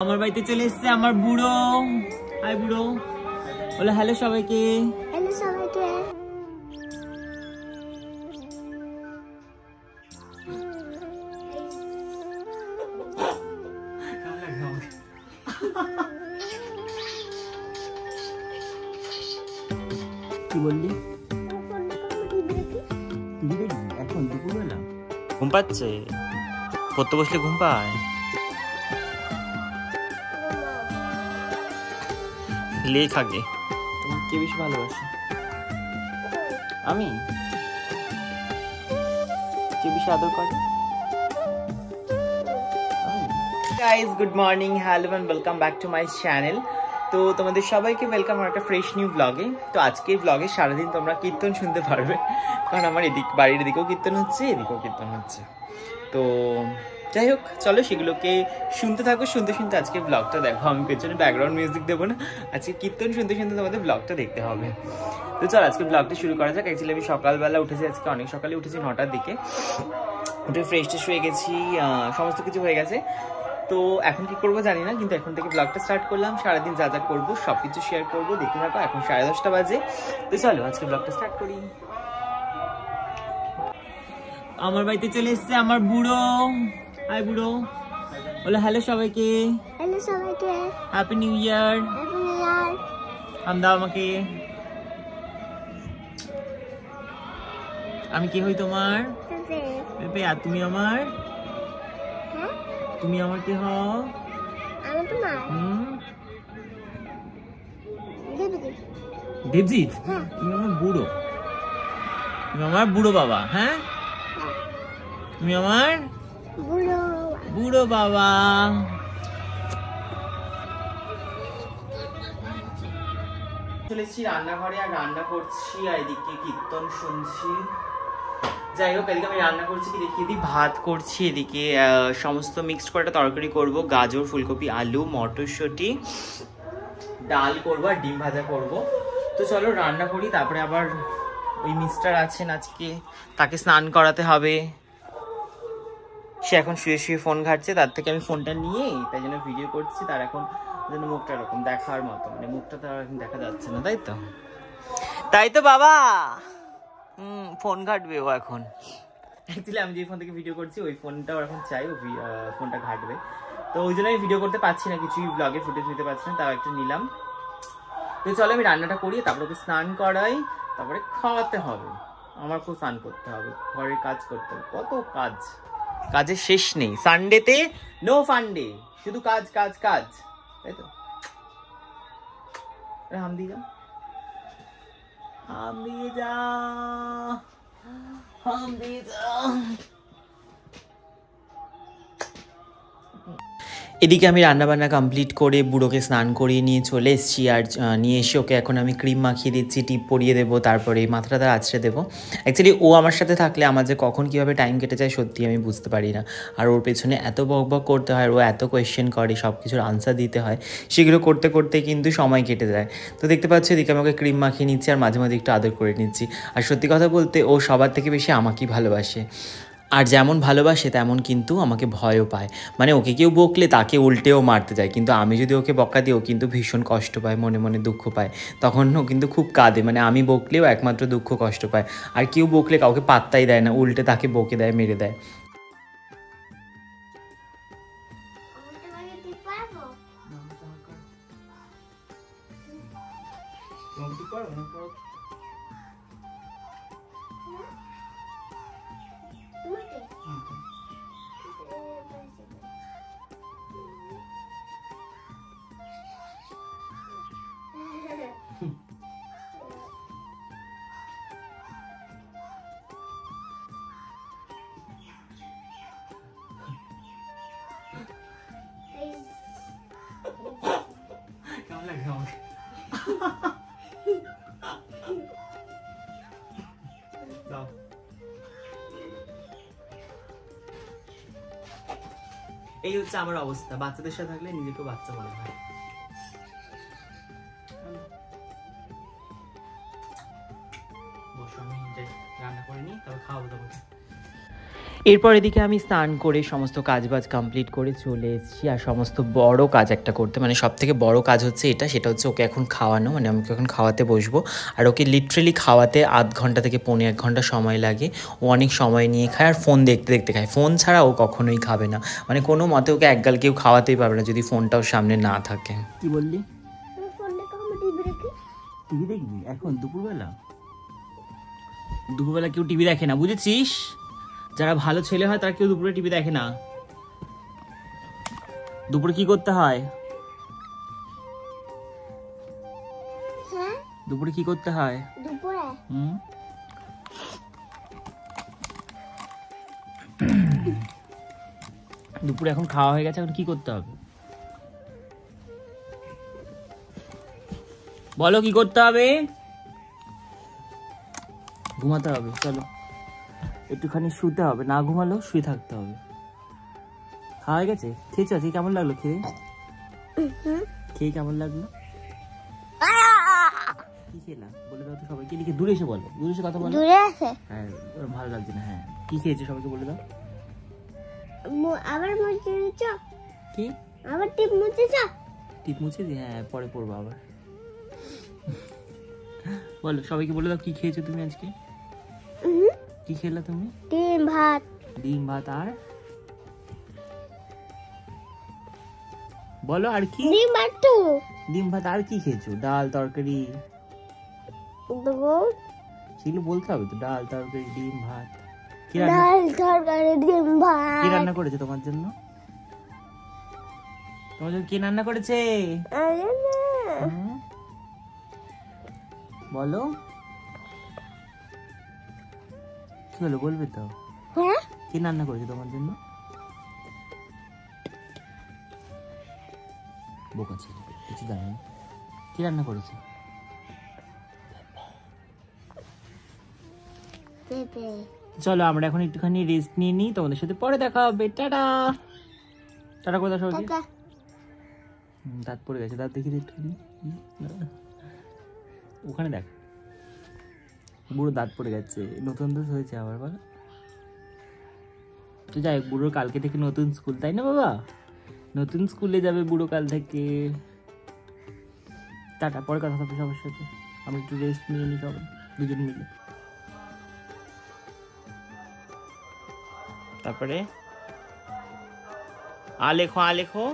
আমার বাড়িতে চলে এসেছে আমার বুড়ো। হাই বুড়ো, বলে হ্যালো সবাইকে। হ্যালো সবাইকে। কি বললি? এখন দুপুরবেলা ঘুম পাচ্ছে? পড়তে বসলে ঘুম পায়? লেখ আগে। তোমার কে বেশি ভালোবাসে? আমি? কে বেশি আদর করে? Guys, good morning, hello and welcome back to my channel. তো তোমাদের সবাইকে ওয়েলকাম আমার একটা ফ্রেশ নিউ ব্লগে। তো আজকে এই ব্লগে সারাদিন তোমরা কীর্তন শুনতে পারবে, কারণ আমার বাড়ির এদিকেও কীর্তন হচ্ছে, এদিকেও কীর্তন হচ্ছে। তো যাই হোক, চলো সেগুলোকে শুনতে থাকো। শুনতে শুনতে আজকে ব্লগটা দেখো। আমি পেছনে ব্যাকগ্রাউন্ড মিউজিক দেবো না, আজকে কীর্তন শুনতে শুনতে তোমাদের ব্লগটা দেখতে হবে। তো চলো আজকে ব্লগটা শুরু করা যাক। অ্যাকচুয়ালি আমি সকালবেলা উঠেছি, আজকে অনেক সকালে উঠেছি, 9টার দিকে উঠে ফ্রেশ ট্রেশ হয়ে গেছি, সমস্ত কিছু হয়ে গেছে। তো এখন কি করবো জানি না, কিন্তু এখন থেকে ব্লগটা স্টার্ট করলাম। সারাদিন যা যা করবো সব কিছু শেয়ার করবো, দেখতে থাকো। এখন 10:30 বাজে। তো চলো আজকে ব্লগটা স্টার্ট করি। আমার বাড়িতে চলে এসেছে আমার বুড়ো। হাই বুড়ো, বলে হ্যালো সবাইকে। হ্যালো সবাইকে। Happy new year. Happy new year. হাম দাও আমাকে। আমি কি হই তোমার? পেপে। আর তুমি আমার? হ্যাঁ, তুমি আমার কি হও? আমি তোমার দেবজি। দেবজিৎ? হ্যাঁ। তুমি আমার বুড়ো, তুমি আমার বুড়ো বাবা। হ্যাঁ, তুমি আমার বুড়ো বুড়ো বাবা। চলে এসেছি রান্নাঘরে, আর রান্না করছি, আর এদিকে কীর্তন শুনছি। যাই হোক, এদিকে আমি রান্না করছি কি দেখিয়ে দিই। ভাত করছি, এদিকে সমস্ত মিক্সড করে একটা তরকারি করব, গাজর, ফুলকপি, আলু, মটরশুঁটি, ডাল করবো আর ডিম ভাজা করব। তো চলো রান্না করি, তারপরে আবার ওই মিস্টার আছেন আজকে, তাকে স্নান করাতে হবে। সে এখন শুয়ে শুয়ে ফোন ঘাটছে, তার থেকে আমি ফোনটা নিয়ে তাই জন্য ভিডিও করছি। তার এখন যেন মুখটা এরকম দেখার মতো, মানে মুখটা তো আর এখন দেখা যাচ্ছে না, তাই তো? তাই তো বাবা, ফোন ঘাটবে ও এখন। অ্যাকচুয়ালি আমি যে ফোন থেকে ভিডিও করছি ওই ফোনটাও এখন চাই, ও ফোনটা ঘাটবে। তো ওই জন্য আমি ভিডিও করতে পারছি না, কিছুই ব্লগে ফুটেজ নিতে পারছি না, তাও একটু নিলাম। তো চলো আমি রান্নাটা করি, তারপরে ওকে স্নান করাই, তারপরে খাওয়াতে হবে। আমার খুব স্নান করতে হবে, ঘরের কাজ করতে হবে, কত কাজ, কাজের শেষ নেই। সানডেতে নো ফান্ডে, শুধু কাজ কাজ কাজ, তাই তো? হাম দিয়ে যাও, হাম দিয়ে যাও, হাম দিয়ে যাও। এদিকে আমি রান্নাবান্না কমপ্লিট করে বুড়োকে স্নান করিয়ে নিয়ে চলে এসেছি, আর নিয়ে এসে ওকে এখন আমি ক্রিম মাখিয়ে দিচ্ছি, টিপ পরিয়ে দেবো, তারপরে মাথাটা আঁচড়ে দেবো। অ্যাকচুয়ালি ও আমার সাথে থাকলে আমার যে কখন কীভাবে টাইম কেটে যায় সত্যি আমি বুঝতে পারি না। আর ওর পেছনে এত বক বক করতে হয়, ও এত কোয়েশ্চেন করে, সব কিছুর আনসার দিতে হয়, সেগুলো করতে করতে কিন্তু সময় কেটে যায়। তো দেখতে পাচ্ছি এদিকে আমি ওকে ক্রিম মাখিয়ে নিচ্ছি, আর মাঝে মাঝে একটু আদর করে নিচ্ছি। আর সত্যি কথা বলতে ও সবার থেকে বেশি আমাকেই ভালোবাসে, আর যেমন ভালোবাসে তেমন কিন্তু আমাকে ভয়ও পায়। মানে ওকে কেউ বকলে তাকে উল্টেও মারতে যায়, কিন্তু আমি যদি ওকে বকা দিই ও কিন্তু ভীষণ কষ্ট পায়, মনে মনে দুঃখ পায়, তখন ও কিন্তু খুব কাঁদে। মানে আমি বকলেও একমাত্র দুঃখ কষ্ট পায়, আর কেউ বকলে কাউকে পাত্তাই দেয় না, উল্টে তাকে বকে দেয়, মেরে দেয়। কেমন লাগে আমাকে? দাও। এই হচ্ছে আমার অবস্থা, বাচ্চাদের সাথে থাকলে নিজেকে বাচ্চা মনে হয়। বসো, আমি রান্না করে নিই, তবে খাওয়াবো তোমাকে। এরপর এদিকে আমি স্নান করে সমস্ত কাজবাজ কমপ্লিট করে চলে এসেছি, আর সমস্ত বড় কাজ একটা করতে, মানে সব থেকে বড় কাজ হচ্ছে এটা, সেটা হচ্ছে ওকে এখন খাওয়ানো, মানে আমি ওকে এখন খাওয়াতে বসবো। আর ওকে লিটারেলি খাওয়াতে আধ ঘন্টা থেকে 1.5 ঘন্টা সময় লাগে। ও অনেক সময় নিয়ে খায় আর ফোন দেখতে দেখতে খায়, ফোন ছাড়া ও কখনোই খাবে না, মানে কোনো মতে ওকে একগাল কেউ খাওয়াতেই পারবে না যদি ফোনটাও সামনে না থাকে। কি বললি? টিভি দেখবি এখন দুপুরবেলা? দুপুরবেলা কেউ টিভি দেখে না, বুঝেছিস? যারা ভালো ছেলে হয় তারা কেউ দুপুরে টিভি দেখে না। দুপুরে কি করতে হয়? হ্যাঁ দুপুরে কি করতে হয়? দুপুরে দুপুরে এখন খাওয়া হয়ে গেছে, এখন কি করতে হবে বলো? কি করতে হবে? ঘুমাতে হবে। চলো একটুখানি শুতে হবে, না ঘুমালেও শুয়ে থাকতে হবে। খাওয়া হয়ে গেছে? খেয়েছো? আজকে কেমন লাগলো খেয়ে? খেয়ে কেমন লাগলো? কি খেলাম বলে দাও তো সবাইকে, এদিকে দূরে এসে বলো, দূরে এসে কথা বলো। দূরে আছে হ্যাঁ ভালো লাগছে না। হ্যাঁ কি খেয়েছো সবাইকে বলে দাও। আবার মুছেছ? কি আবার টিপ মুছেছ? টিপ মুছে দি? হ্যাঁ পরে পড়বো আবার। বলো সবাইকে বলে দাও কি খেয়েছো তুমি আজকে। কি খেলা তুমি? ডিম ভাত। ডিম ভাত আর বলো আর কি? ডিম ভাত তো। ডিম ভাত আর কি খেয়েছো? ডাল তরকারি সেগুলো বলতে হবে তো। ডাল তরকারি ডিম ভাত। কি রান্না? ডাল তরকারি ডিম ভাত। কি রান্না করেছে তোমার জন্য? তোমার জন্য কি রান্না করেছে? হুম? বলো কি হলো বলবে তো? হ্যাঁ কি রান্না করেছে তোমার জন্য? বোকা ছেলে, কিছু জানে না। কি রান্না করেছে? পেঁপে। চলো আমরা এখন একটুখানি রেস্ট নিয়ে নিই, তোমাদের সাথে পরে দেখা হবে। টাটা। টাটা করে দাও সবাইকে। টাটা। দাঁত পড়ে গেছে, দাঁত দেখি একটুখানি। ওখানে দেখ বুড়ো দাঁত পড়ে গেছে, নতুন দাঁত হয়েছে আবার। বলো তো যাই, বুড়োর কালকে থেকে নতুন স্কুল, তাই না বাবা? নতুন স্কুলে যাবে বুড়ো কাল থেকে। টাটা, পরে কথা হবে সবার সাথে। আমি একটু রেস্ট নিয়ে নিই সবাই দুজন মিলে। তারপরে লেখো লেখো।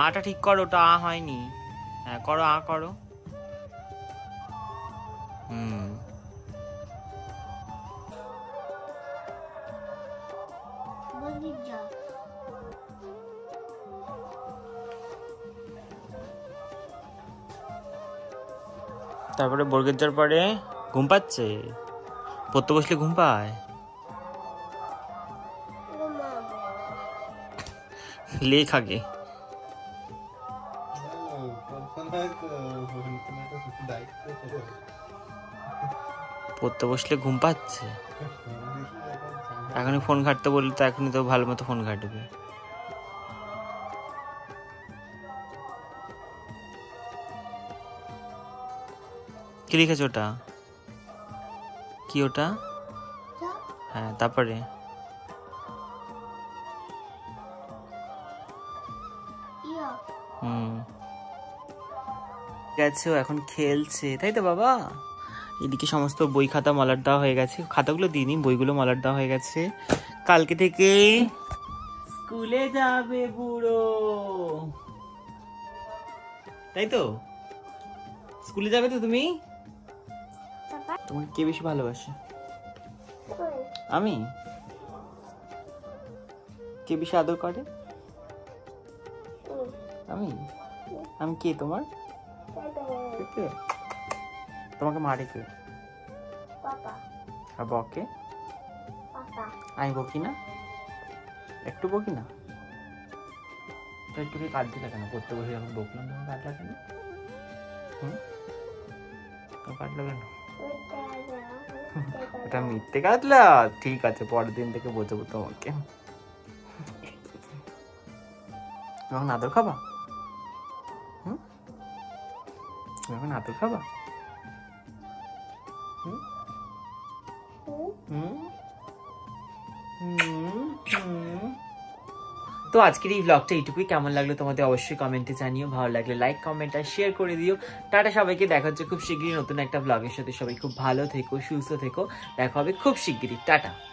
আটা ঠিক করো, ওটা হয়নি। হ্যাঁ করো, করো। তারপরে বর্গের জোর পরে ঘুম পাচ্ছে। পড়তে বসলে ঘুম পায়। লেখ আগে। পড়তে বসলে ঘুম পাচ্ছে। এখনই ফোন ঘাটতে বললে তো এখনই তো ভালো মতো ফোন ঘাটবে। কি লিখেছ ওটা? কি ওটা? হ্যাঁ তারপরে গেছে, এখন খেলছে, তাই তো বাবা? এদিকে সমস্ত বই খাতা মলাট দেওয়া হয়ে গেছে। খাতাগুলো দিইনি, বইগুলো মলাট দেওয়া হয়ে গেছে। কালকে থেকে স্কুলে যাবে বুড়ো, তাই তো? স্কুলে যাবে তো তুমি? তোমাকে কে বেশি ভালোবাসে? আমি? কে বেশি আদর করে? আমি? আমি কে তোমার? তোমাকে মারে কে? আর বকে? আমি বকি না? একটু বকি না? একটু কি কাঁদছি না কেন? করতে বসে যখন বকলাম তখন কাঁদলা কেন? কাঁদলা কেন? ওটা মিথ্যে কাঁদলা? ঠিক আছে, পরের দিন থেকে বোঝাবো তোমাকে। এখন আদর খাবা? এখন আদর খাবা? তো আজকের এই ব্লগটা এইটুকুই। কেমন লাগলো তোমাদের অবশ্যই কমেন্টে জানিও, ভালো লাগলে লাইক কমেন্ট আর শেয়ার করে দিও। টাটা সবাইকে, দেখা হচ্ছে খুব শিগগিরই নতুন একটা ব্লগের সাথে। সবাই খুব ভালো থেকো, সুস্থ থেকো, দেখা হবে খুব শিগগিরই। টাটা।